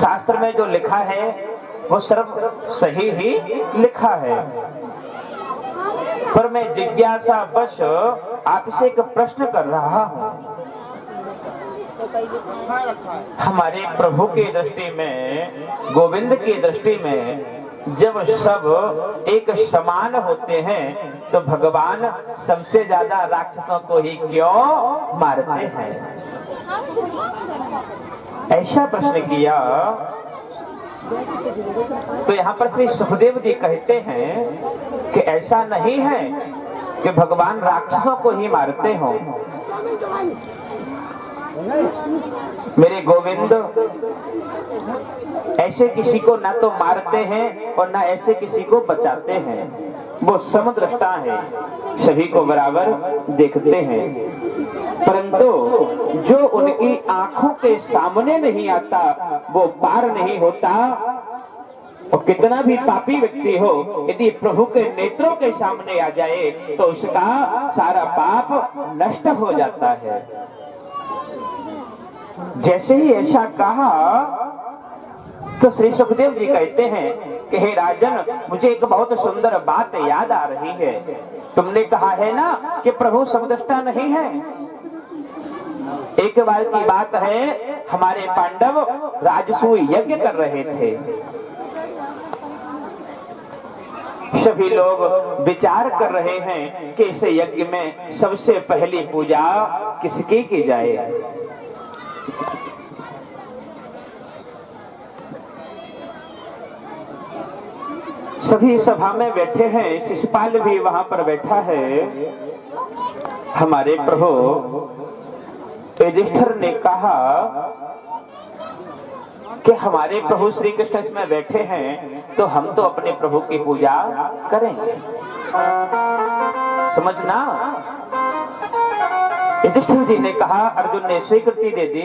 शास्त्र में जो लिखा है वो सिर्फ सही ही लिखा है। पर मैं जिज्ञासा वश आपसे एक प्रश्न कर रहा हूं। हमारे प्रभु की दृष्टि में, गोविंद की दृष्टि में जब सब एक समान होते हैं तो भगवान सबसे ज्यादा राक्षसों को ही क्यों मारते हैं? ऐसा प्रश्न किया तो यहाँ पर श्री सुखदेव जी कहते हैं कि ऐसा नहीं है कि भगवान राक्षसों को ही मारते हो। मेरे गोविंद ऐसे किसी को ना तो मारते हैं और ना ऐसे किसी को बचाते हैं। वो समदृष्टा है, सभी को बराबर देखते हैं। परंतु जो उनकी आंखों के सामने नहीं आता वो पार नहीं होता। और कितना भी पापी व्यक्ति हो, यदि प्रभु के नेत्रों के सामने आ जाए तो उसका सारा पाप नष्ट हो जाता है। जैसे ही ऐसा कहा तो श्री सुखदेव जी कहते हैं कि हे राजन, मुझे एक बहुत सुंदर बात याद आ रही है। तुमने कहा है ना कि प्रभु समदृष्टा नहीं है। एक बार की बात है, हमारे पांडव राजसूय यज्ञ कर रहे थे। सभी लोग विचार कर रहे हैं कि इस यज्ञ में सबसे पहली पूजा किसकी की जाए। सभी सभा में बैठे हैं, शिशुपाल भी वहां पर बैठा है। हमारे प्रभु युधिष्ठिर ने कहा कि हमारे प्रभु श्री कृष्ण इसमें बैठे हैं तो हम तो अपने प्रभु की पूजा करेंगे। समझना। युधिष्ठिर जी ने कहा, अर्जुन ने स्वीकृति दे दी।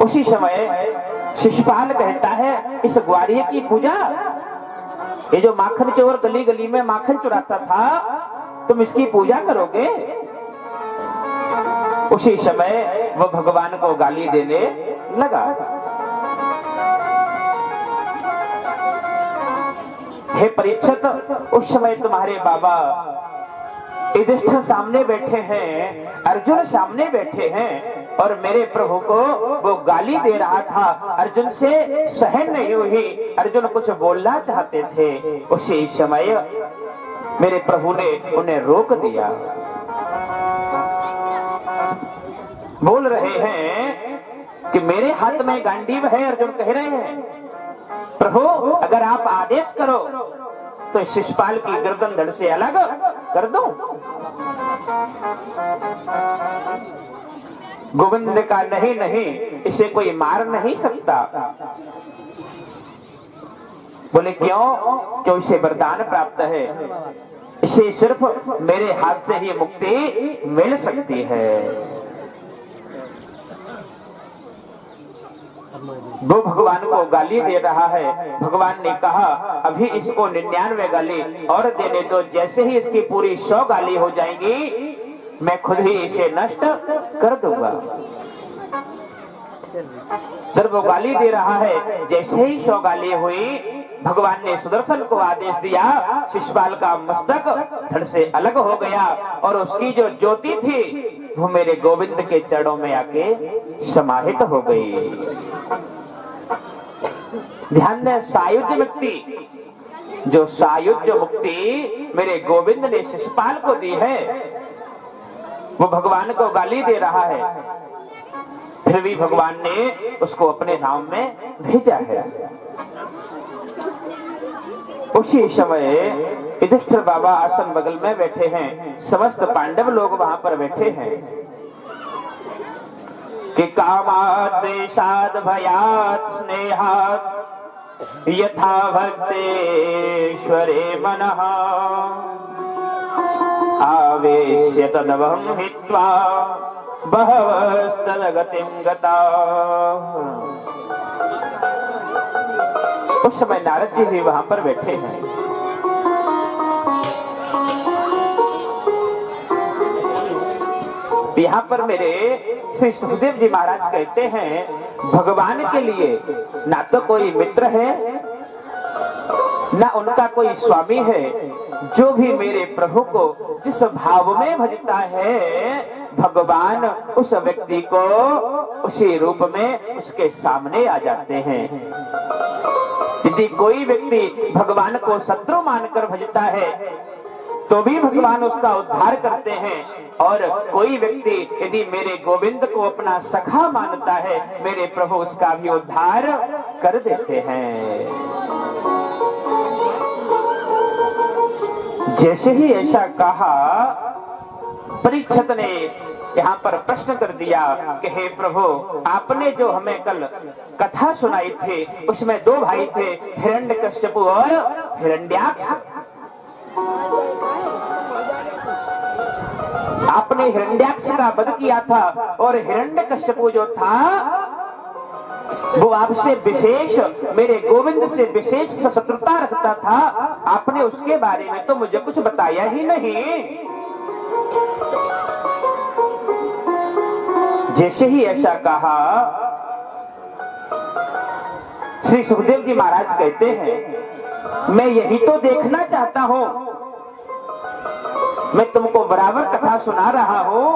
उसी समय शिशुपाल कहता है, इस ग्वारिये की पूजा, ये जो माखन चोर गली गली में माखन चुराता था, तुम इसकी पूजा करोगे? उसी समय वो भगवान को गाली देने लगा। हे परीक्षित, उस समय तुम्हारे बाबा युधिष्ठिर सामने बैठे हैं, अर्जुन सामने बैठे हैं और मेरे प्रभु को वो गाली दे रहा था। अर्जुन से सहन नहीं हुई, अर्जुन कुछ बोलना चाहते थे। उसी समय मेरे प्रभु ने उन्हें रोक दिया। बोल रहे हैं कि मेरे हाथ में गांडीव है। अर्जुन कह रहे हैं, प्रभु अगर आप आदेश करो तो शिशुपाल की गर्दन धड़ से अलग कर दो। गोविंद ने कहा, नहीं नहीं, इसे कोई मार नहीं सकता। बोले क्यों? क्यों? इसे वरदान प्राप्त है, इसे सिर्फ मेरे हाथ से ही मुक्ति मिल सकती है। वो भगवान को गाली दे रहा है। भगवान ने कहा, अभी इसको 99 गाली और देने दो। जैसे ही इसकी पूरी 100 गाली हो जाएंगी, मैं खुद ही इसे नष्ट कर दूंगा। जब वो गाली दे रहा है, जैसे ही 100 गाली हुई, भगवान ने सुदर्शन को आदेश दिया, शिशुपाल का मस्तक धड़ से अलग हो गया और उसकी जो ज्योति थी वो मेरे गोविंद के चरणों में आके समाहित हो गई। ध्यान दें, सायुज्य मुक्ति, जो सायुज्य मुक्ति मेरे गोविंद ने शिशुपाल को दी है, वो भगवान को गाली दे रहा है, फिर भी भगवान ने उसको अपने धाम में भेजा है। उसी समय युधिष्ठिर बाबा आसन बगल में बैठे हैं, समस्त पांडव लोग वहां पर बैठे हैं कि कामात् द्वेषात् भयात् स्नेहात् यथा भक्तेश्वरे मनः आवेश्य तदवं हित्वा बहवस्तदगतिं गताः। उस समय नारद जी भी वहां पर बैठे हैं। यहाँ पर मेरे श्री सुखदेव जी महाराज कहते हैं भगवान के लिए ना तो कोई मित्र है ना उनका कोई स्वामी है। जो भी मेरे प्रभु को जिस भाव में भजता है भगवान उस व्यक्ति को उसी रूप में उसके सामने आ जाते हैं। यदि कोई व्यक्ति भगवान को शत्रु मानकर भजता है तो भी भगवान उसका उद्धार करते हैं, और कोई व्यक्ति यदि मेरे गोविंद को अपना सखा मानता है मेरे प्रभु उसका भी उद्धार कर देते हैं। जैसे ही ऐसा कहा परीक्षित ने यहाँ पर प्रश्न कर दिया कि हे प्रभु आपने जो हमें कल कथा सुनाई थी उसमें दो भाई थे हिरण्यकश्यप और हिरण्याक्ष। आपने हिरण्याक्ष का वध किया था और हिरण्यकश्यप जो था वो आपसे विशेष मेरे गोविंद से विशेष शत्रुता रखता था। आपने उसके बारे में तो मुझे कुछ बताया ही नहीं। जैसे ही ऐसा कहा श्री सुखदेव जी महाराज कहते हैं मैं यही तो देखना चाहता हूं। मैं तुमको बराबर कथा सुना रहा हूं,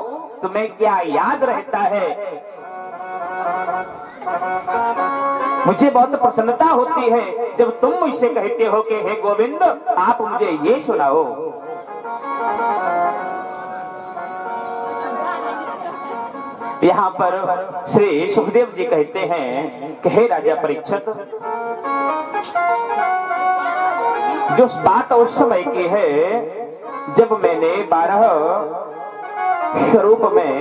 तुम्हें क्या याद रहता है? मुझे बहुत प्रसन्नता होती है जब तुम मुझसे कहते हो कि हे गोविंद आप मुझे ये सुनाओ। यहाँ पर श्री सुखदेव जी कहते हैं कि हे राजा परीक्षित, जो बात उस समय की है जब मैंने 12 स्वरूप में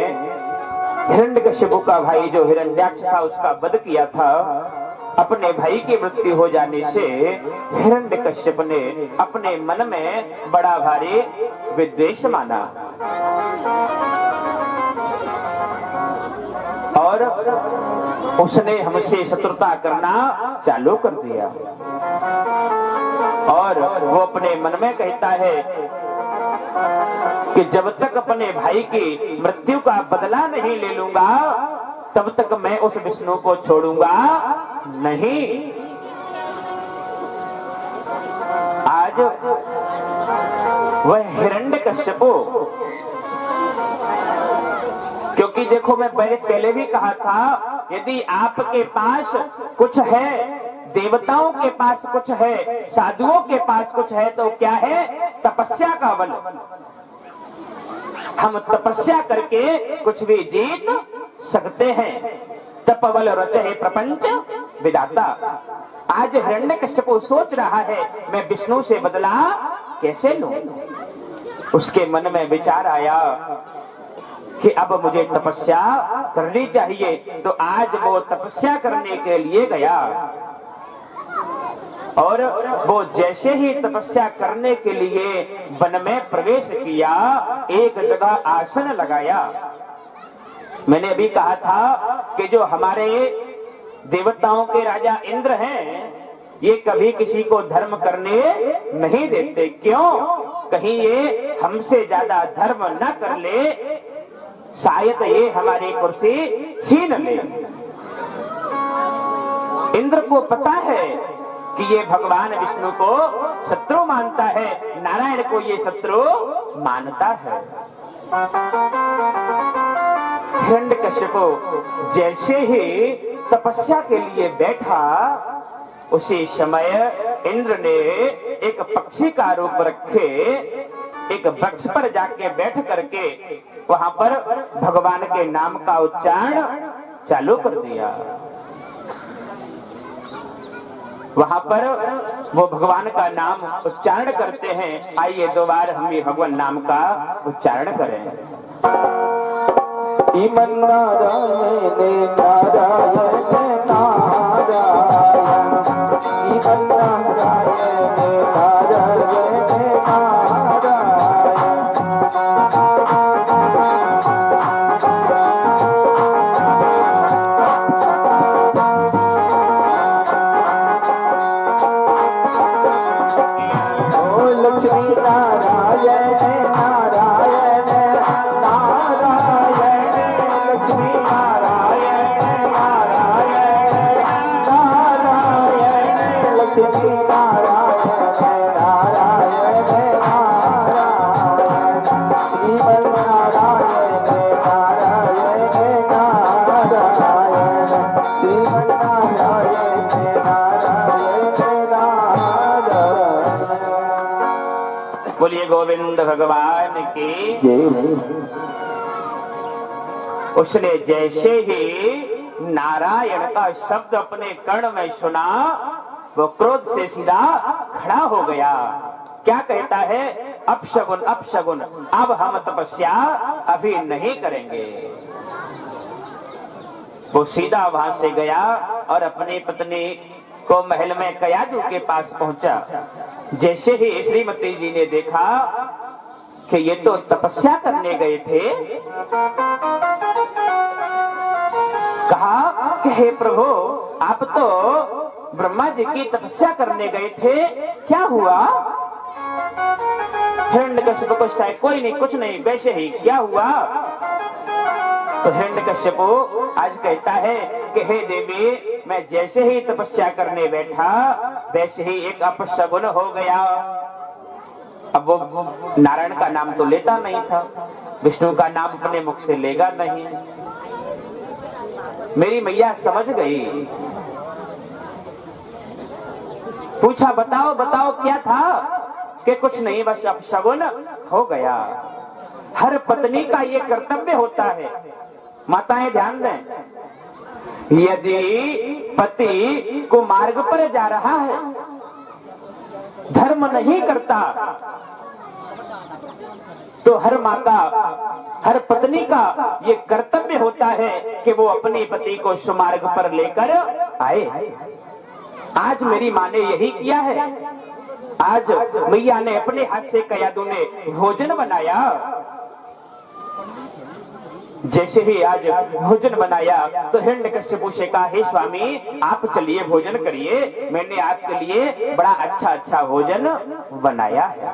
हिरण्यकश्यप का भाई जो हिरण्याक्ष था उसका वध किया था। अपने भाई की मृत्यु हो जाने से हिरण्यकश्यप ने अपने मन में बड़ा भारी विद्वेष माना और उसने हमसे शत्रुता करना चालू कर दिया। और वो अपने मन में कहता है कि जब तक अपने भाई की मृत्यु का बदला नहीं ले लूंगा तब तक मैं उस विष्णु को छोड़ूंगा नहीं। आज वह हिरण्यकश्यप, क्योंकि देखो मैं पहले भी कहा था यदि आपके पास कुछ है, देवताओं के पास कुछ है, साधुओं के पास कुछ है तो क्या है? तपस्या का बल। हम तपस्या करके कुछ भी जीत सकते हैं। तपबल रचये प्रपंच विधाता। आज हिरण्यकश्यप सोच रहा है मैं विष्णु से बदला कैसे लूं। उसके मन में विचार आया कि अब मुझे तपस्या करनी चाहिए, तो आज वो तपस्या करने के लिए गया और वो जैसे ही तपस्या करने के लिए वन में प्रवेश किया एक जगह आसन लगाया। मैंने अभी कहा था कि जो हमारे देवताओं के राजा इंद्र हैं ये कभी किसी को धर्म करने नहीं देते। क्यों? कहीं ये हमसे ज्यादा धर्म न कर ले, शायद ये हमारी कुर्सी छीन ले। इंद्र को पता है कि ये भगवान विष्णु को शत्रु मानता है, नारायण को ये शत्रु मानता है। हिरण्यकश्यप जैसे ही तपस्या के लिए बैठा उसी समय इंद्र ने एक पक्षी का रूप रखे एक वृक्ष पर जाके बैठ करके वहां पर भगवान के नाम का उच्चारण चालू कर दिया। वहां पर वो भगवान का नाम उच्चारण करते हैं। आइए दो बार हम भी भगवान नाम का उच्चारण करें। इमन नारायण नारायण नारायण, इमन नारायण नारायण नारायण, लक्ष्मी नारायण नारायण नारायण गोविंद भगवान की। उसने जैसे ही नारायण का शब्द अपने कर्ण में सुना, वो क्रोध से सीधा खड़ा हो गया। क्या कहता है? अपशगुन अपशगुन, अब हम तपस्या अभी नहीं करेंगे। वो सीधा वहां से गया और अपनी पत्नी को महल में कयादू के पास पहुंचा। जैसे ही श्रीमती जी ने देखा कि ये तो तपस्या करने गए थे, कहा कि हे प्रभु, आप तो ब्रह्मा जी की तपस्या करने गए थे, क्या हुआ? हिरण्यकश्यप को शायद कोई नहीं, कुछ नहीं, वैसे ही क्या हुआ? तो हिरण्यकश्यप आज कहता है कि हे देवी, मैं जैसे ही तपस्या करने बैठा वैसे ही एक अपशगुन हो गया। अब वो नारायण का नाम तो लेता नहीं था, विष्णु का नाम अपने मुख से लेगा नहीं। मेरी मैया समझ गई, पूछा बताओ बताओ क्या था? कि कुछ नहीं, बस अपशगुन हो गया। हर पत्नी का ये कर्तव्य होता है। माताएं ध्यान दें, यदि पति को मार्ग पर जा रहा है, धर्म नहीं करता, तो हर माँ का, हर पत्नी का ये कर्तव्य होता है कि वो अपने पति को सुमार्ग पर लेकर आए। आज मेरी माँ ने यही किया है। आज मैया ने अपने हाथ से कयादू ने भोजन बनाया। जैसे ही आज भोजन बनाया तो हिरण्यकश्यप से कहा, हे स्वामी, आप चलिए भोजन करिए, मैंने आपके लिए बड़ा अच्छा अच्छा भोजन बनाया है।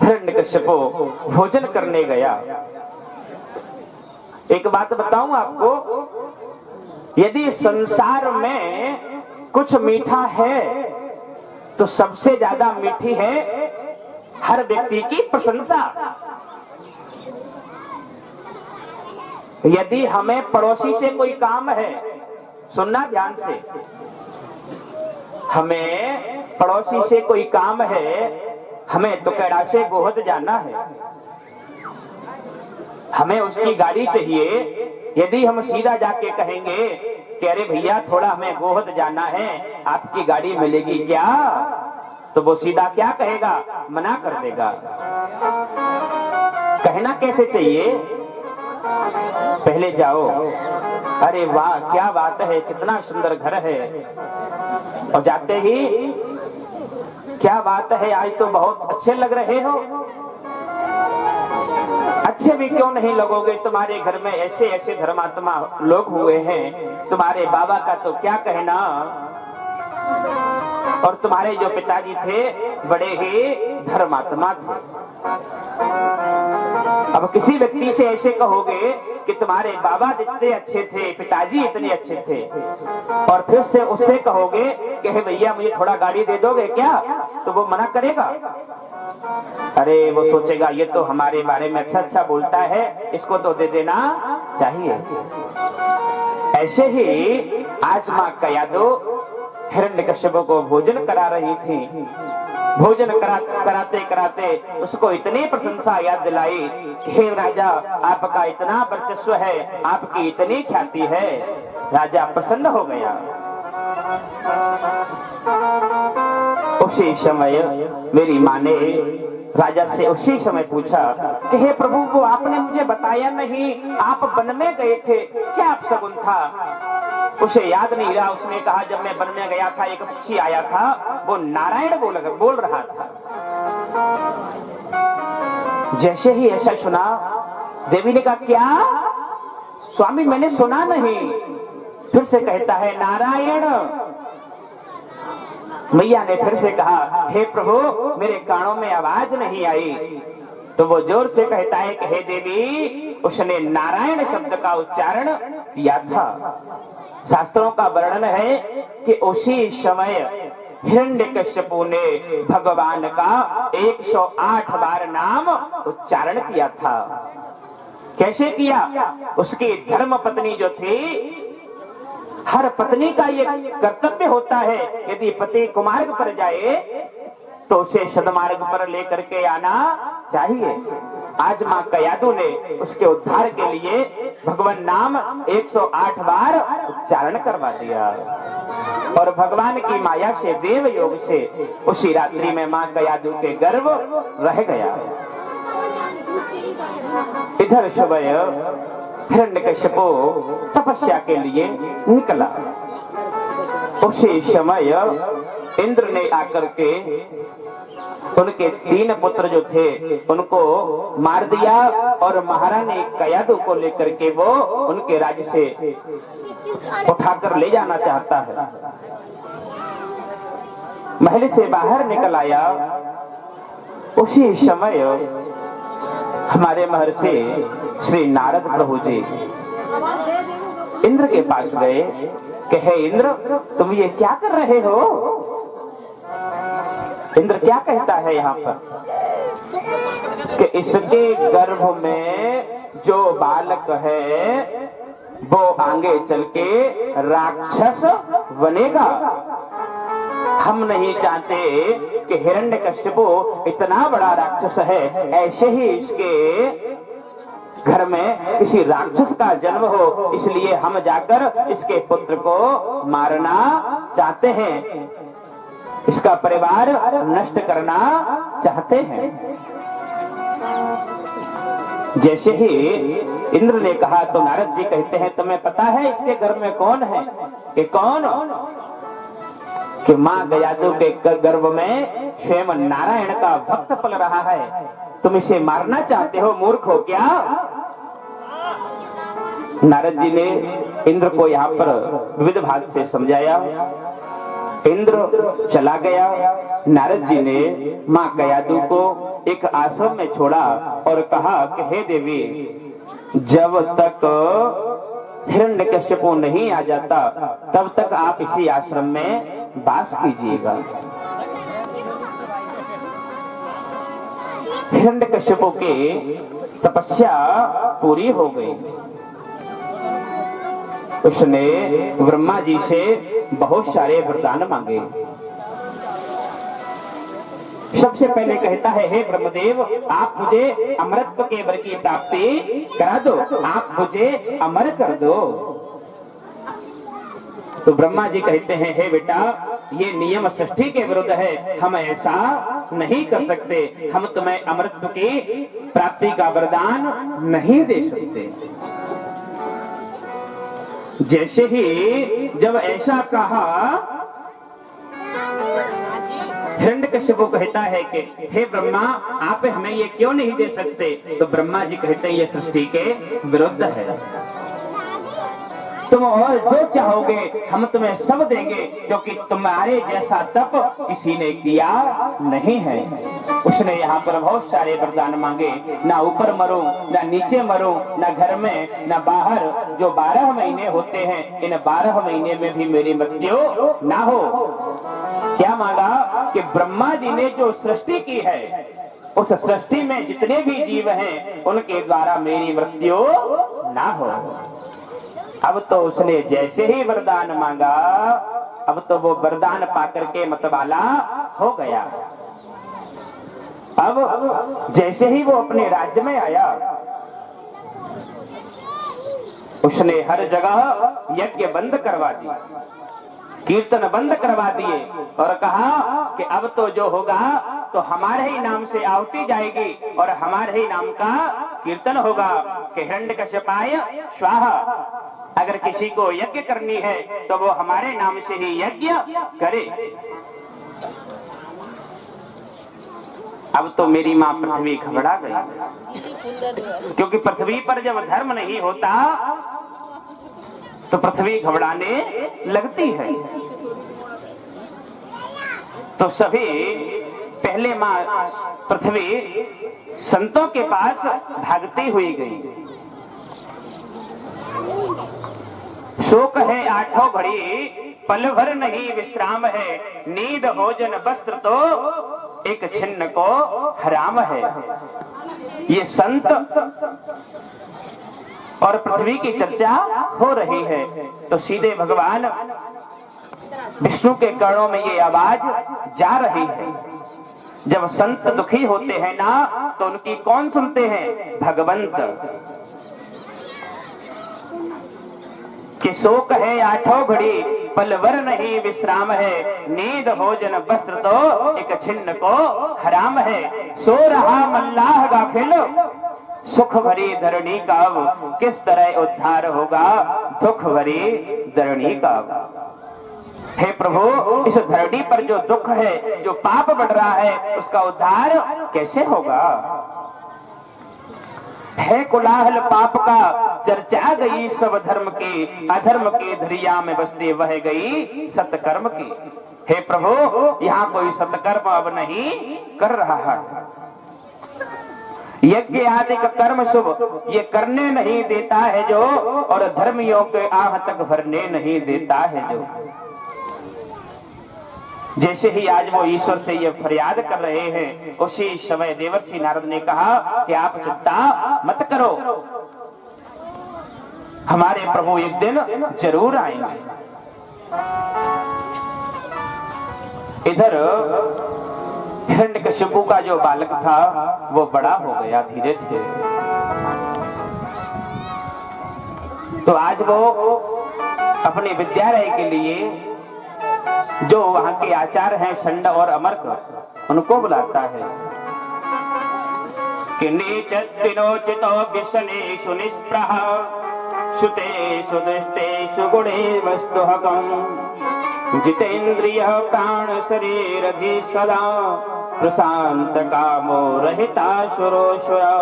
हिरण्यकश्यप भोजन करने गया। एक बात बताऊं आपको, यदि संसार में कुछ मीठा है तो सबसे ज्यादा मीठी है हर व्यक्ति की प्रशंसा। यदि हमें पड़ोसी से कोई काम है, सुनना ध्यान से, हमें पड़ोसी से कोई काम है, हमें तुकेड़ा से गोहद जाना है, हमें उसकी गाड़ी चाहिए। यदि हम सीधा जाके कहेंगे कि अरे भैया थोड़ा हमें गोहद जाना है, आपकी गाड़ी मिलेगी क्या? तो वो सीधा क्या कहेगा? मना कर देगा। कहना कैसे चाहिए? पहले जाओ, अरे वाह क्या बात है, कितना सुंदर घर है, और जाते ही क्या बात है, आज तो बहुत अच्छे लग रहे हो। अच्छे भी क्यों नहीं लगोगे, तुम्हारे घर में ऐसे ऐसे धर्मात्मा लोग हुए हैं, तुम्हारे बाबा का तो क्या कहना, और तुम्हारे जो पिताजी थे बड़े ही धर्मात्मा थे। अब किसी व्यक्ति से ऐसे कहोगे कि तुम्हारे बाबा जितने अच्छे थे, पिताजी इतने अच्छे थे, और फिर से उससे कहोगे कि हे भैया मुझे थोड़ा गाड़ी दे दोगे क्या? तो वो मना करेगा। अरे वो सोचेगा ये तो हमारे बारे में अच्छा अच्छा बोलता है, इसको तो दे देना चाहिए। ऐसे ही आज माँ कयादू हिरण्यकश्यप को भोजन करा रही थी। भोजन कराते कराते उसको इतनी प्रशंसा याद दिलाई, हे राजा आपका इतना वर्चस्व है, आपकी इतनी ख्याति है। राजा प्रसन्न हो गया। उसी समय मेरी माँ ने राजा से उसी समय पूछा कि हे प्रभु, वो आपने मुझे बताया नहीं, आप वन में गए थे, क्या आप शगुन था? उसे याद नहीं रहा। उसने कहा जब मैं वन में गया था एक पक्षी आया था, वो नारायण बोल रहा था। जैसे ही ऐसा सुना, देवी ने कहा क्या स्वामी, मैंने सुना नहीं। फिर से कहता है नारायण। मैया ने फिर से कहा हे प्रभु, मेरे कानों में आवाज नहीं आई। तो वो जोर से कहता है कि हे देवी, उसने नारायण शब्द का उच्चारण किया था। शास्त्रों का वर्णन है कि उसी समय हिरण्यकश्यपु ने भगवान का 108 बार नाम उच्चारण किया था। कैसे किया? उसकी धर्म पत्नी जो थी, हर पत्नी का ये कर्तव्य होता है, यदि पति कुमार्ग पर जाए तो उसे सदमार्ग पर लेकर के आना चाहिए। आज माँ कयादू ने उसके उद्धार के लिए भगवान नाम 108 बार उच्चारण करवा दिया और भगवान की माया से, देव योग से उसी रात्रि में माँ कयादू के गर्भ रह गया। इधर सुबह हिरण्यकश्यपु तपस्या के लिए निकला। उसी समय इंद्र ने आकर के उनके 3 पुत्र जो थे उनको मार दिया और महारानी कयादू को लेकर के वो उनके राज्य से उठाकर ले जाना चाहता है। महल से बाहर निकल आया। उसी समय हमारे महर्षि श्री नारद प्रभु जी इंद्र के पास गए कि हे इंद्र, तुम ये क्या कर रहे हो? इंद्र क्या कहता है यहाँ पर कि इसके गर्भ में जो बालक है वो आगे चल के राक्षस बनेगा। हम नहीं चाहते कि हिरण्यकश्यपु इतना बड़ा राक्षस है, ऐसे ही इसके घर में किसी राक्षस का जन्म हो, इसलिए हम जाकर इसके पुत्र को मारना चाहते हैं, इसका परिवार नष्ट करना चाहते हैं। जैसे ही इंद्र ने कहा तो नारद जी कहते हैं, तुम्हें पता है इसके घर में कौन है? कि कौन? कि माँ कयादू के गर्भ में स्वयं नारायण का भक्त पल रहा है, तुम इसे मारना चाहते हो, मूर्ख हो क्या? नारद जी ने इंद्र को यहाँ पर विविध भाग से समझाया। इंद्र चला गया। नारद जी ने माँ कयादू को एक आश्रम में छोड़ा और कहा कि हे देवी, जब तक हिरण्यकश्यपु नहीं आ जाता तब तक आप इसी आश्रम में वास कीजिएगा। हिरण्यकश्यपु की तपस्या पूरी हो गई। उसने ब्रह्मा जी से बहुत सारे वरदान मांगे। सबसे पहले कहता है, हे ब्रह्मदेव, आप मुझे अमरत्व के वर की प्राप्ति करा दो, आप मुझे अमर कर दो। तो ब्रह्मा जी कहते हैं, हे बेटा, ये नियम सृष्टि के विरुद्ध है, हम ऐसा नहीं कर सकते, हम तुम्हें अमरत्व की प्राप्ति का वरदान नहीं दे सकते। जैसे ही जब ऐसा कहा, हिरण्यकश्यपु कहता है कि हे ब्रह्मा, आप हमें ये क्यों नहीं दे सकते? तो ब्रह्मा जी कहते हैं, ये सृष्टि के विरुद्ध है, तुम और जो चाहोगे हम तुम्हें सब देंगे, क्योंकि तुम्हारे जैसा तप किसी ने किया नहीं है। उसने यहाँ पर बहुत सारे वरदान मांगे, ना ऊपर मरूं, ना नीचे मरूं, ना घर में, ना बाहर। जो 12 महीने होते हैं, इन 12 महीने में भी मेरी मृत्यु ना हो। क्या मांगा? कि ब्रह्मा जी ने जो सृष्टि की है, उस सृष्टि में जितने भी जीव हैं, उनके द्वारा मेरी मृत्यु ना हो। अब तो उसने जैसे ही वरदान मांगा, अब तो वो वरदान पाकर के मतवाला हो गया। अब जैसे ही वो अपने राज्य में आया, उसने हर जगह यज्ञ बंद करवा दिया, कीर्तन बंद करवा दिए और कहा कि अब तो जो होगा तो हमारे ही नाम से आहुति जाएगी और हमारे ही नाम का कीर्तन होगा कि हिरण्यकश्यपाय स्वाहा। अगर किसी को यज्ञ करनी है तो वो हमारे नाम से ही यज्ञ करे। अब तो मेरी माँ पृथ्वी घबरा गई, क्योंकि पृथ्वी पर जब धर्म नहीं होता तो पृथ्वी घबराने लगती है। तो सभी पहले माँ पृथ्वी संतों के पास भागती हुई गई। शोक है 8 घड़ी, पल भर नहीं विश्राम है, नींद भोजन वस्त्र तो एक छिन्न को हराम है। ये संत और पृथ्वी की चर्चा हो रही है, तो सीधे भगवान विष्णु के कर्णों में ये आवाज जा रही है जब संत दुखी होते हैं ना तो उनकी कौन सुनते हैं? भगवंत। कि शोक है आठों घड़ी, पलवर नहीं विश्राम है, नींद भोजन वस्त्र तो एक छिन्न को हराम है। सो रहा मल्लाह गाफिल, सुख भरी धरणी का अब किस तरह उद्धार होगा, दुख भरी धरणी का अब। हे प्रभु, इस धरती पर जो दुख है, जो पाप बढ़ रहा है, उसका उद्धार कैसे होगा? है कोलाहल पाप का, चर्चा गई सब धर्म की, अधर्म के दरिया में बसते वह गई सत्कर्म की। हे प्रभु, यहाँ कोई सत्कर्म अब नहीं कर रहा है। यज्ञ आदि का कर्म शुभ ये करने नहीं देता है जो, और धर्मियों के आह तक भरने नहीं देता है जो। जैसे ही आज वो ईश्वर से ये फरियाद कर रहे हैं, उसी समय देवर्षि नारद ने कहा कि आप चिंता मत करो, हमारे प्रभु एक दिन जरूर आएंगे। इधर हिरण्यकशिपु का जो बालक था वो बड़ा हो गया धीरे धीरे। तो आज वो अपने विद्यालय के लिए जो वहां के आचार्य हैं षंड और अमर्क, उनको बुलाता है कि नीचोचितो व्यसनेषु निस्पृह, सुतेषु दुष्टेषु गुणेवस्तुहकम्, जितेन्द्रिय प्राण शरीर धी सदा, प्रशांत कामो रहिता शुरोषया।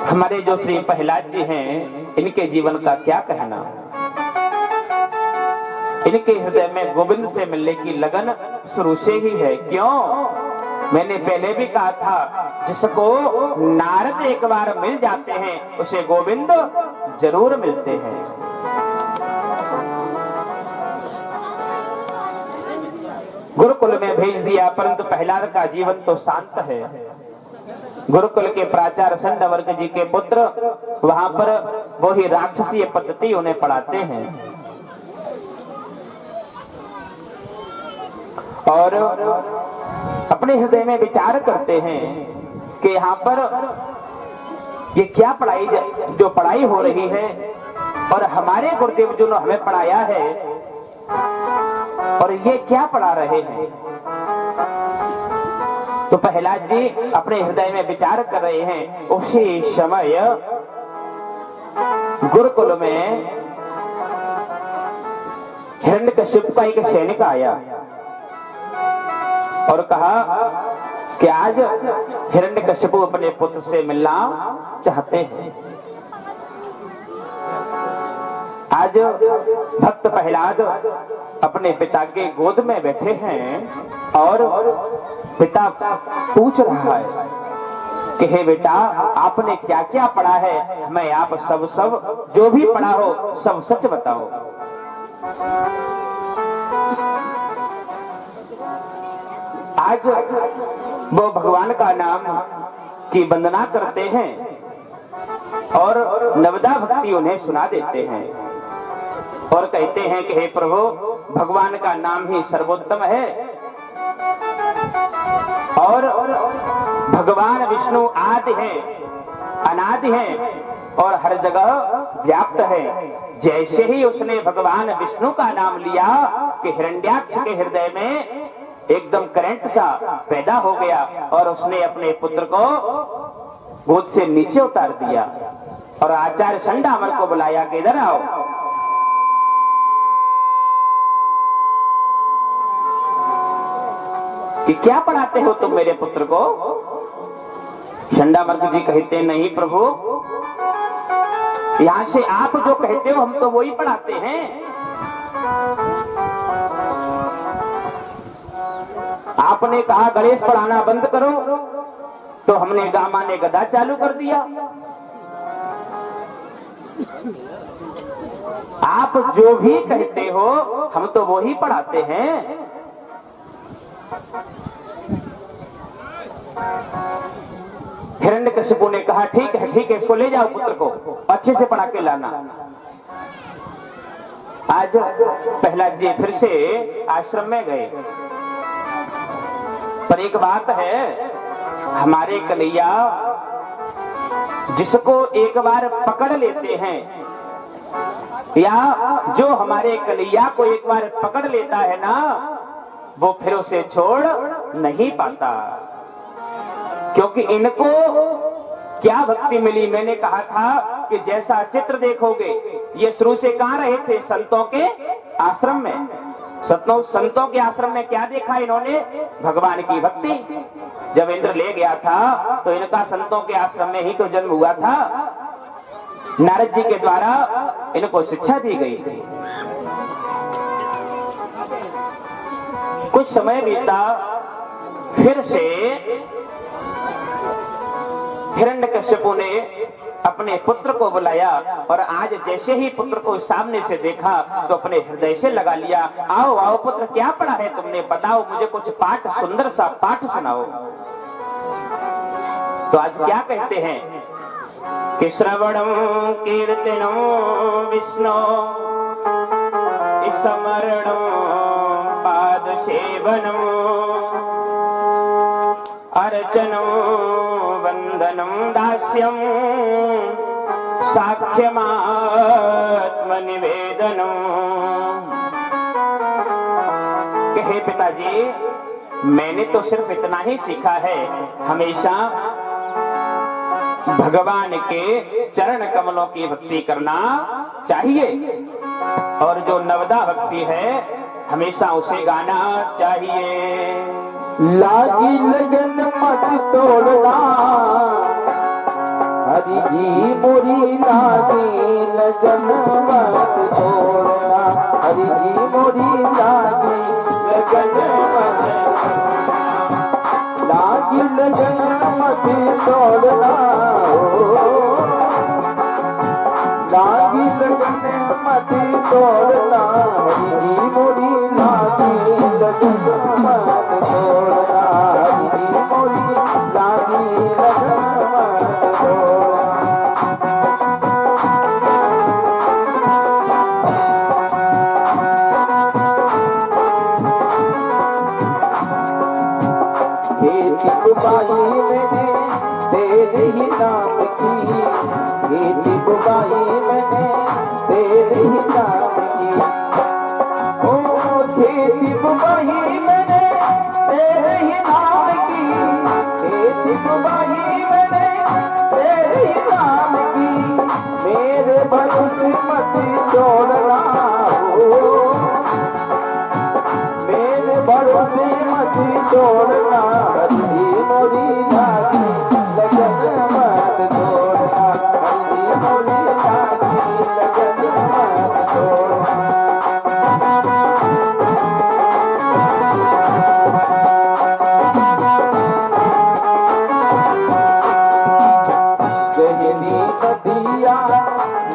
हमारे जो श्री प्रहलाद जी हैं, इनके जीवन का क्या कहना? इनके हृदय में गोविंद से मिलने की लगन शुरू से ही है। क्यों? मैंने पहले भी कहा था, जिसको नारद एक बार मिल जाते हैं उसे गोविंद जरूर मिलते हैं। गुरुकुल में भेज दिया, परंतु प्रहलाद का जीवन तो शांत है। गुरुकुल के प्राचार्य षंडवर्ग जी के पुत्र वहां पर वो ही राक्षसीय पद्धति उन्हें पढ़ाते हैं, और अपने हृदय में विचार करते हैं कि यहाँ पर ये क्या पढ़ाई, जो पढ़ाई हो रही है, और हमारे गुरुदेव जो ने हमें पढ़ाया है, और ये क्या पढ़ा रहे हैं। तो प्रहलाद जी अपने हृदय में विचार कर रहे हैं। उसी समय गुरुकुल में हिरण्यकशिपु का एक सैनिक आया और कहा कि आज हिरण्यकशिपु अपने पुत्र से मिलना चाहते हैं। आज भक्त प्रहलाद अपने पिता के गोद में बैठे हैं और पिता पूछ रहा है कि हे बेटा, आपने क्या क्या पढ़ा है, मैं आप सब जो भी पढ़ा हो सब सच बताओ। आज वो भगवान का नाम की वंदना करते हैं और नवदा भक्ति उन्हें सुना देते हैं और कहते हैं कि हे प्रभु, भगवान का नाम ही सर्वोत्तम है और भगवान विष्णु आदि हैं, अनादि हैं और हर जगह व्याप्त है। जैसे ही उसने भगवान विष्णु का नाम लिया कि हिरण्याक्ष के हृदय में एकदम करंट सा पैदा हो गया और उसने अपने पुत्र को गोद से नीचे उतार दिया और आचार्य षंडामर को बुलाया कि इधर आओ। कि क्या पढ़ाते हो तुम मेरे पुत्र को? षंडामर्क जी कहते नहीं प्रभु, यहां से आप जो कहते हो हम तो वही पढ़ाते हैं। आपने कहा गणेश पढ़ाना बंद करो तो हमने गामा ने गदा चालू कर दिया। आप जो भी कहते हो हम तो वो ही पढ़ाते हैं। हिरण्यकशिपु ने कहा ठीक है, इसको ले जाओ पुत्र को अच्छे से पढ़ा के लाना। आज प्रहलाद जी फिर से आश्रम में गए। पर एक बात है, हमारे कन्हैया जिसको एक बार पकड़ लेते हैं, या जो हमारे कन्हैया को एक बार पकड़ लेता है ना, वो फिर उसे छोड़ नहीं पाता। क्योंकि इनको क्या भक्ति मिली। मैंने कहा था कि जैसा चित्र देखोगे, ये शुरू से कहां रहे थे? संतों के आश्रम में। संतों के आश्रम में क्या देखा इन्होंने? भगवान की भक्ति। जब इंद्र ले गया था तो इनका संतों के आश्रम में ही तो जन्म हुआ था। नारद जी के द्वारा इनको शिक्षा दी गई थी। कुछ समय बीता, फिर से हिरण्यकश्यपु ने अपने पुत्र को बुलाया, और आज जैसे ही पुत्र को सामने से देखा तो अपने हृदय से लगा लिया। आओ आओ पुत्र, क्या पढ़ा है तुमने? बताओ मुझे, कुछ पाठ, सुंदर सा पाठ सुनाओ। तो आज क्या कहते हैं कि श्रवणम कीर्तनम विष्णु स्मरणम पाद सेवनम अर्चनम वंदनम दास्यम साक्ष्यमात्म निवेदनम। कहे पिताजी, मैंने तो सिर्फ इतना ही सीखा है, हमेशा भगवान के चरण कमलों की भक्ति करना चाहिए, और जो नवदा भक्ति है हमेशा उसे गाना चाहिए। लागी लगन मत तोड़ना, हरि जी मोरी लागी लगन मत तोड़ना, हरि जी मोरी लागी लगन मत तोड़ना, लागी लगन मत तोड़ना, लागी लगन मत तोड़ना, हरि जी मोरी लागी लगन मत तोड़ना, हरि जी मोरी लागी लगन मत तोड़ना। खेती बुबाई मैंने तेरे ही नाम की, खेती बुबाई मैंने तेरे ही नाम की, ओ खेती बुबाई मैंने तेरे ही नाम की, खेती बुबाई मैंने तेरे ही नाम की, मेरे भरोसे मत छोड़ना, मेरे भरोसे मत छोड़ना, हरि मोरी लागी लगन मत तोड़ना, हरि मोरी लागी लगन मत तोड़ना। गहरी नदिया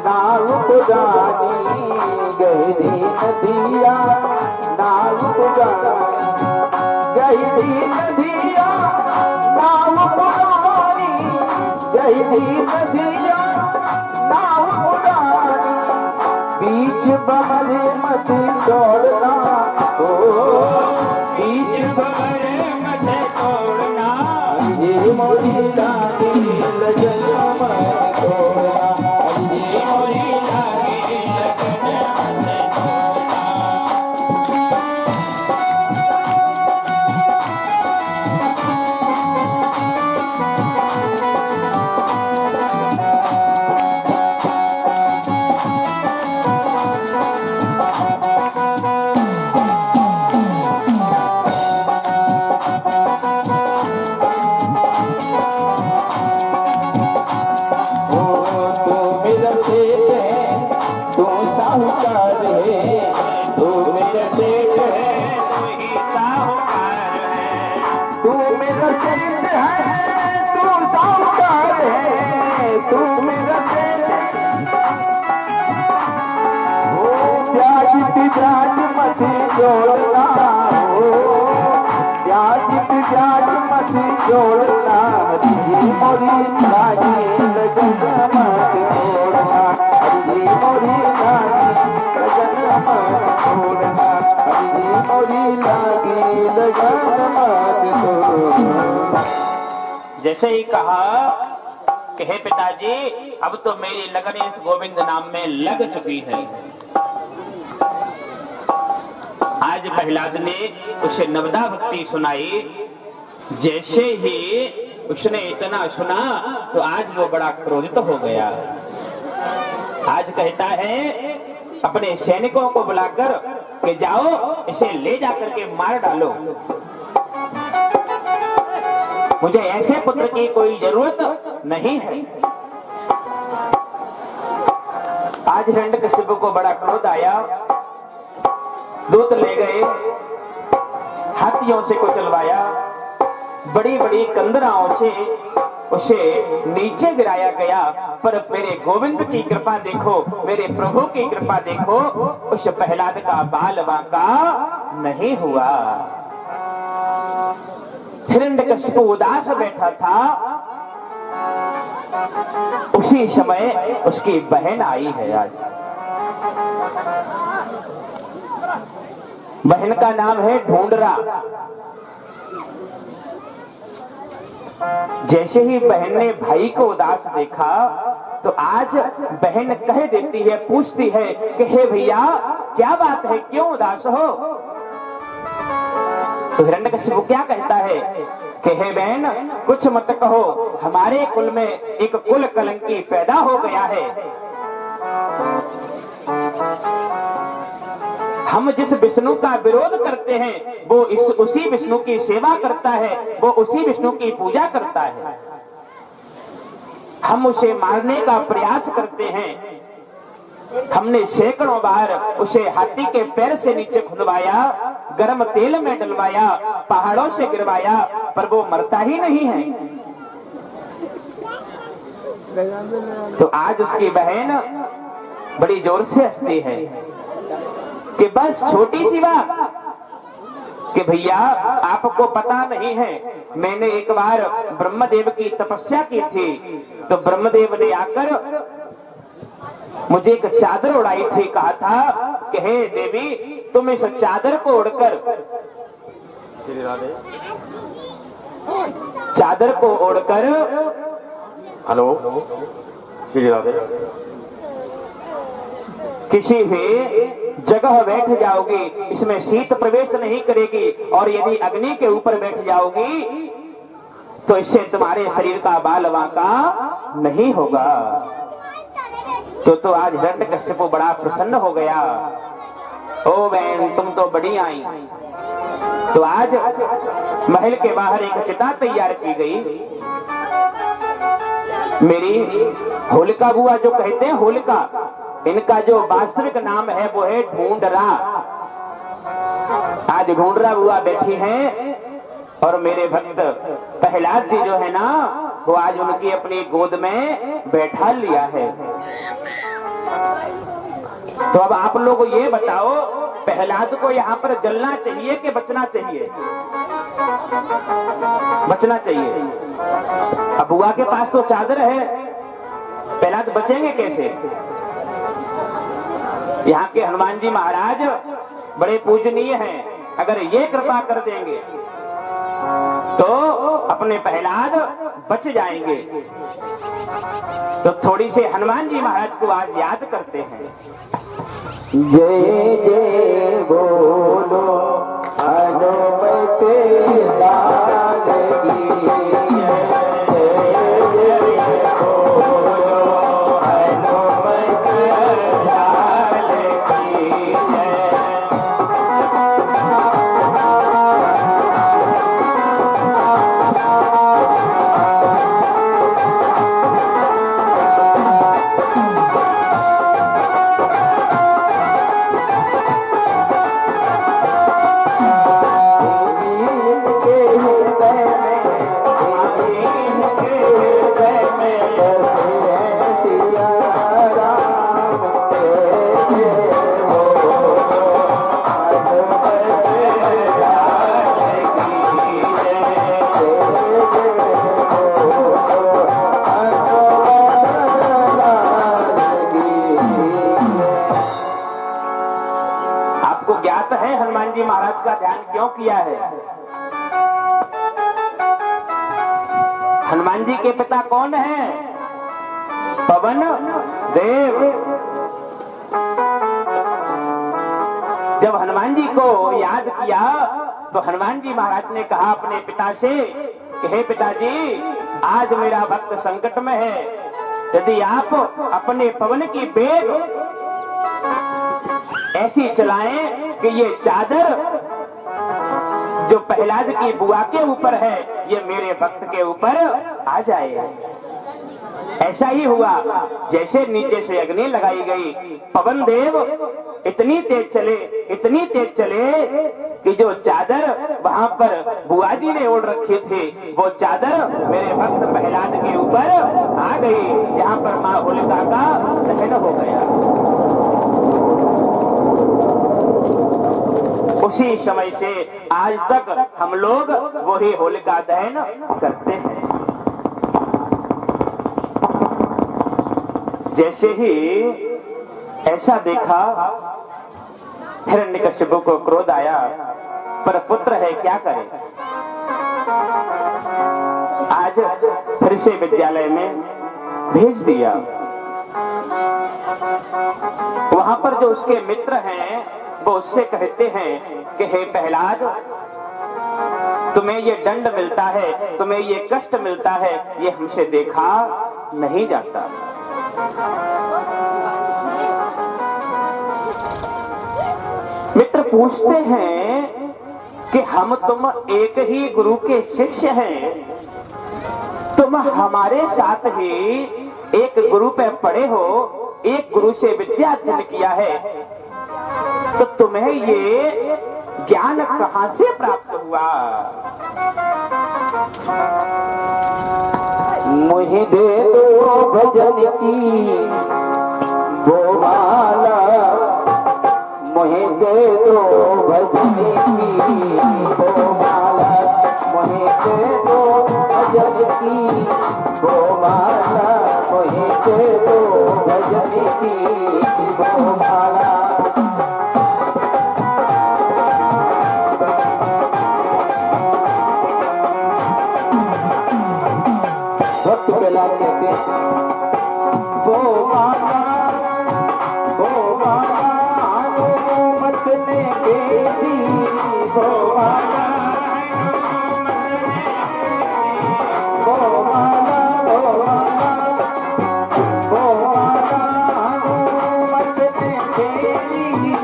नाव पुरानी, गहरी नदिया नाव पुरानी, गहरी नदिया नाव पुरानी, गहरी नदिया नाव पुरानी, बीच बमल मत छोड़ना, ओ बीच बमल मत छोड़ना, ये मोरी लागी लगन मत छोड़ना, ये मोरी लागी लगन मत छोड़ना। तू साहूकार है, तू मेरा सेठ है, तू ही साहूकार है, तू मेरा सेठ है, तू साहूकार है, तू मेरा सेठ। ओ प्याज प्याज मत जोड़ना, ओ प्याज प्याज मत जोड़ना, हरि मोरी लागी लगन मत तोड़ना, हरि मोरी लागी लगन लागी लगन मात तो। जैसे ही कहा कि हे पिताजी, अब तो मेरी लगन इस गोविंद नाम में लग चुकी है। आज प्रहलाद ने उसे नवदा भक्ति सुनाई। जैसे ही उसने इतना सुना तो आज वो बड़ा क्रोधित हो गया। आज कहता है अपने सैनिकों को बुलाकर कि जाओ इसे ले जाकर के मार डालो, मुझे ऐसे पुत्र की कोई जरूरत नहीं है। आज हिरण्यकशिपु को बड़ा क्रोध आया। दूत ले गए, हाथियों से कुचलवाया, बड़ी बड़ी कंदराओं से उसे नीचे गिराया गया। पर मेरे गोविंद की कृपा देखो, मेरे प्रभु की कृपा देखो, उस प्रहलाद का बाल बांका नहीं हुआ। हिरण्यकशिपु उदास बैठा था। उसी समय उसकी बहन आई है। आज बहन का नाम है ढूंढरा। जैसे ही बहन ने भाई को उदास देखा तो आज बहन कह देती है, पूछती है कि हे भैया क्या बात है, क्यों उदास हो? तो हिरण्यकशिपु क्या कहता है कि हे बहन कुछ मत कहो, हमारे कुल में एक कुल कलंकी पैदा हो गया है। हम जिस विष्णु का विरोध करते हैं वो उसी विष्णु की सेवा करता है, वो उसी विष्णु की पूजा करता है। हम उसे मारने का प्रयास करते हैं। हमने सैकड़ों बार उसे हाथी के पैर से नीचे खुदवाया, गर्म तेल में डलवाया, पहाड़ों से गिरवाया, पर वो मरता ही नहीं है। तो आज उसकी बहन बड़ी जोर से हंसती है कि बस छोटी सी बात कि भैया आपको पता नहीं है, मैंने एक बार ब्रह्मदेव की तपस्या की थी, तो ब्रह्मदेव ने आकर मुझे एक चादर उड़ाई थी, कहा था कि हे देवी तुम इस चादर को उड़कर हेलो श्री राधे किसी भी जगह बैठ जाओगी, इसमें शीत प्रवेश नहीं करेगी, और यदि अग्नि के ऊपर बैठ जाओगी तो इससे तुम्हारे शरीर का बाल बांका नहीं होगा। तो आज हिरण्यकशिपु बड़ा प्रसन्न हो गया। ओ बहन तुम तो बड़ी आई। तो आज महल के बाहर एक चिता तैयार की गई। मेरी होलिका बुआ जो कहते हैं, होलिका, इनका जो वास्तविक नाम है वो है ढूंढरा। आज ढूंढरा बुआ बैठी हैं और मेरे भक्त प्रहलाद जी जो है ना वो आज उनकी अपनी गोद में बैठा लिया है। तो अब आप लोग ये बताओ प्रहलाद को यहाँ पर जलना चाहिए कि बचना चाहिए? बचना चाहिए। अब बुआ के पास तो चादर है, प्रहलाद बचेंगे कैसे? यहाँ के हनुमान जी महाराज बड़े पूजनीय हैं, अगर ये कृपा कर देंगे तो अपने प्रहलाद बच जाएंगे। तो थोड़ी से हनुमान जी महाराज को आज याद करते हैं। जय जय बोलो हनुमत लाल की जय, जय बोलो हनुमत लाल की जय। दान क्यों किया है? हनुमान जी के पिता कौन है? पवन देव। जब हनुमान जी को याद किया तो हनुमान जी महाराज ने कहा अपने पिता से कि हे पिताजी, आज मेरा भक्त संकट में है, यदि आप अपने पवन की बेग ऐसी चलाएं कि ये चादर जो प्रहलाद की बुआ के ऊपर है ये मेरे भक्त के ऊपर आ जाए। ऐसा ही हुआ, जैसे नीचे से अग्नि लगाई गई, पवन देव इतनी तेज चले कि जो चादर वहां पर बुआ जी ने ओढ़ रखी थी वो चादर मेरे भक्त प्रहलाद के ऊपर आ गई। यहाँ पर माँ होलिका का दहन हो गया। उसी समय से आज तक हम लोग वही होलिका दहन करते हैं। जैसे ही ऐसा देखा, हिरण्यकश्यप को क्रोध आया, पर पुत्र है क्या करे। आज फिर से विद्यालय में भेज दिया। वहां पर जो उसके मित्र हैं वो उससे कहते हैं कि हे प्रहलाद, तुम्हें ये दंड मिलता है, तुम्हें ये कष्ट मिलता है, ये हमसे देखा नहीं जाता। मित्र पूछते हैं कि हम तुम एक ही गुरु के शिष्य हैं, तुम हमारे साथ ही एक गुरु पे पढ़े हो, एक गुरु से विद्या अध्ययन किया है, तो तुम्हें ये ज्ञान कहां से प्राप्त हुआ? मुझे दे दो भजन की गोमाला, मुझे दे दो भजन की गोमाला, मुझे दे दो भजन की गोमाला, मुझे दे दो भजन की गोमाला। भक्त प्रहलाद कहते हैं गोमाला हनुमत ने भेजी, गोमाला हनुमत ने भेजी,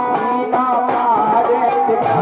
सीना पार का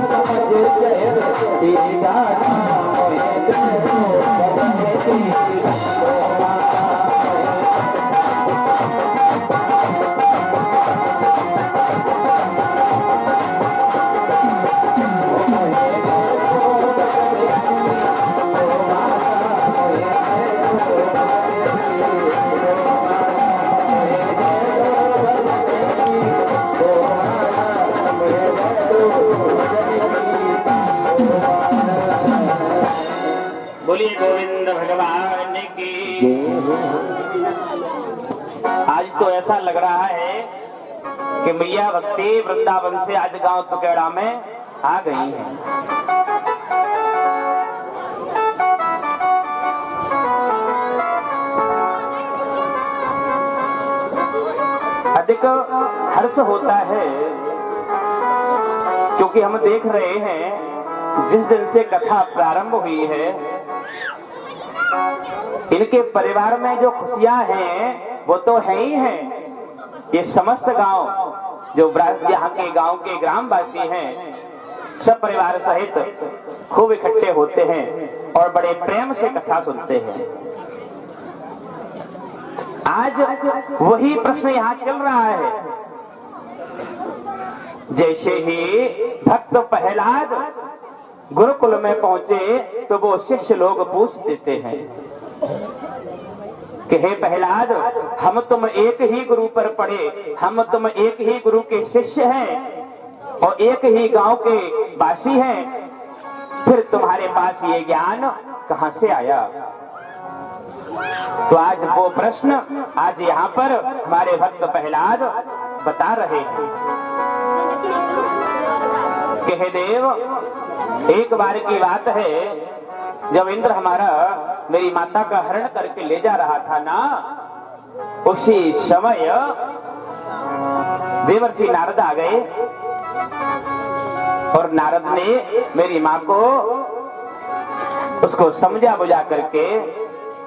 समझ जय तेरी गाना मोहे तेरी बोलिए गोविंद भगवान की। आज तो ऐसा लग रहा है कि मैया भक्ति वृंदावन से आज गांव तुकेड़ा में आ गई है। अधिक हर्ष होता है क्योंकि हम देख रहे हैं जिस दिन से कथा प्रारंभ हुई है इनके परिवार में जो खुशियां हैं वो तो है ही हैं। ये समस्त गांव जो यहाँ के गांव के ग्रामवासी हैं सब परिवार सहित खूब इकट्ठे होते हैं और बड़े प्रेम से कथा सुनते हैं। आज वही प्रश्न यहाँ चल रहा है। जैसे ही भक्त प्रहलाद गुरुकुल में पहुंचे तो वो शिष्य लोग पूछ देते हैं कि हे प्रहलाद, हम तुम एक ही गुरु पर पढ़े, हम तुम एक ही गुरु के शिष्य हैं और एक ही गांव के वासी हैं, फिर तुम्हारे पास ये ज्ञान कहां से आया? तो आज वो प्रश्न आज यहाँ पर हमारे भक्त प्रहलाद बता रहे हैं कि हे देव, एक बार की बात है जब इंद्र हमारा मेरी माता का हरण करके ले जा रहा था ना, उसी समय देवर्षि नारद आ गए और नारद ने मेरी माँ को उसको समझा बुझा करके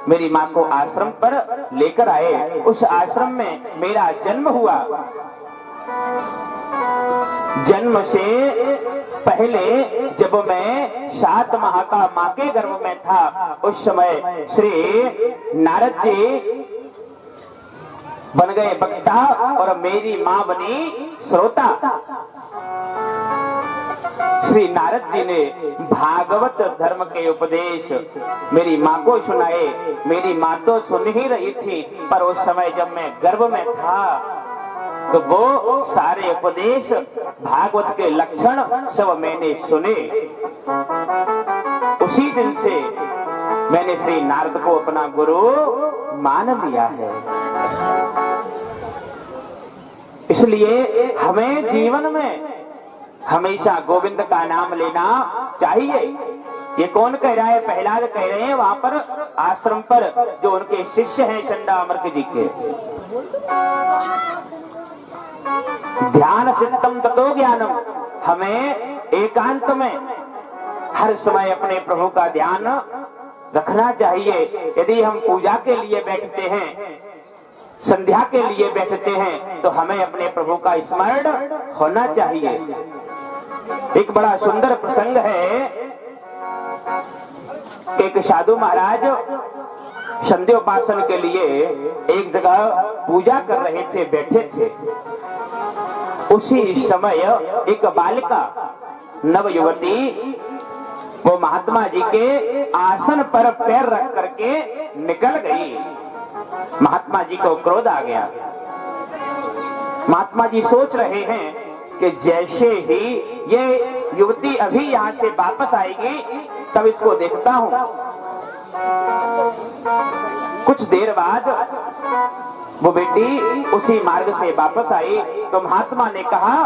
मेरी माँ को आश्रम पर लेकर आए। उस आश्रम में मेरा जन्म हुआ। जन्म से पहले जब मैं 7 माह का मां के गर्भ में था उस समय श्री नारद जी बन गए वक्ता और मेरी मां बनी श्रोता। श्री नारद जी ने भागवत धर्म के उपदेश मेरी माँ को सुनाए। मेरी माँ तो सुन ही रही थी पर उस समय जब मैं गर्भ में था तो वो सारे उपदेश भागवत के लक्षण सब मैंने सुने। उसी दिन से मैंने श्री नारद को अपना गुरु मान लिया है। इसलिए हमें जीवन में हमेशा गोविंद का नाम लेना चाहिए। ये कौन कह रहा है? प्रहलाद कह रहे हैं वहां पर आश्रम पर जो उनके शिष्य हैं चंडामर्क जी के। ध्यान सिद्धम ततो ज्ञानम, हमें एकांत में हर समय अपने प्रभु का ध्यान रखना चाहिए। यदि हम पूजा के लिए बैठते हैं, संध्या के लिए बैठते हैं तो हमें अपने प्रभु का स्मरण होना चाहिए। एक बड़ा सुंदर प्रसंग है। एक साधु महाराज संध्योपासन के लिए एक जगह पूजा कर रहे थे, बैठे थे। उसी समय एक बालिका नव युवती वो महात्मा जी के आसन पर पैर रख करके निकल गई। महात्मा जी को क्रोध आ गया। महात्मा जी सोच रहे हैं कि जैसे ही ये युवती अभी यहाँ से वापस आएगी तब इसको देखता हूँ। कुछ देर बाद वो बेटी उसी मार्ग से वापस आई तो महात्मा ने कहा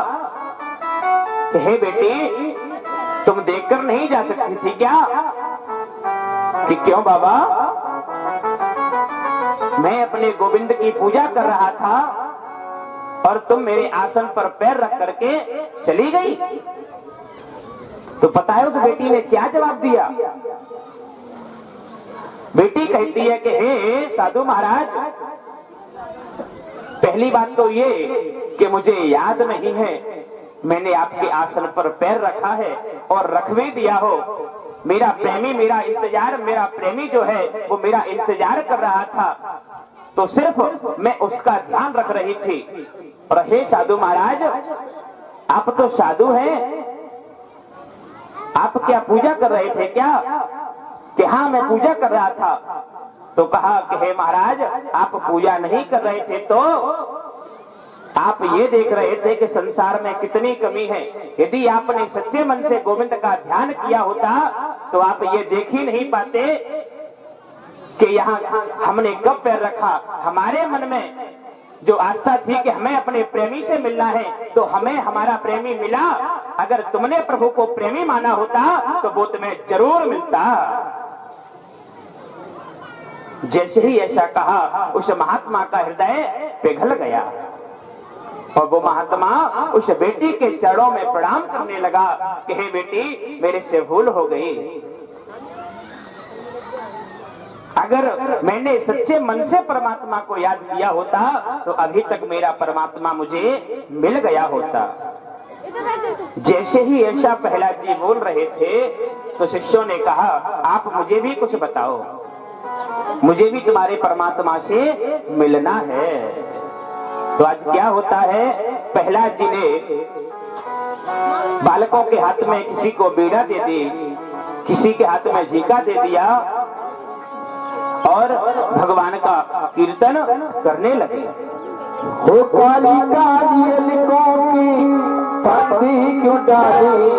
कि हे बेटी, तुम देखकर नहीं जा सकती थी क्या? कि क्यों बाबा? मैं अपने गोविंद की पूजा कर रहा था और तुम मेरे आसन पर पैर रख करके चली गई। तो पता है उस बेटी ने क्या जवाब दिया? बेटी कहती है कि हे साधु महाराज, पहली बात तो ये कि मुझे याद नहीं है मैंने आपके आसन पर पैर रखा है और रख भी दिया हो, मेरा प्रेमी मेरा इंतजार, मेरा प्रेमी जो है वो मेरा इंतजार कर रहा था, तो सिर्फ मैं उसका ध्यान रख रही थी। और हे साधु महाराज, आप तो साधु हैं, आप क्या पूजा कर रहे थे क्या? कि हाँ मैं पूजा कर रहा था। तो कहा कि हे महाराज, आप पूजा नहीं कर रहे थे तो आप ये देख रहे थे कि संसार में कितनी कमी है। यदि आपने सच्चे मन से गोविंद का ध्यान किया होता तो आप ये देख ही नहीं पाते कि यहाँ हमने कब पैर रखा। हमारे मन में जो आस्था थी कि हमें अपने प्रेमी से मिलना है, तो हमें हमारा प्रेमी मिला। अगर तुमने प्रभु को प्रेमी माना होता तो वो तुम्हें जरूर मिलता। जैसे ही ऐसा कहा, उस महात्मा का हृदय पिघल गया और वो महात्मा उस बेटी के चरणों में प्रणाम करने लगा कि हे बेटी, मेरे से भूल हो गई। अगर मैंने सच्चे मन से परमात्मा को याद किया होता तो अभी तक मेरा परमात्मा मुझे मिल गया होता। जैसे ही ऐसा प्रहलाद जी बोल रहे थे तो शिष्यों ने कहा, आप मुझे भी कुछ बताओ, मुझे भी तुम्हारे परमात्मा से मिलना है। तो आज क्या होता है, प्रहलाद जी ने बालकों के हाथ में किसी को बीड़ा दे दी, किसी के हाथ में झीका दे दिया और भगवान का कीर्तन करने लगे। हो काली काली लिखों की फंदी क्यों डाली,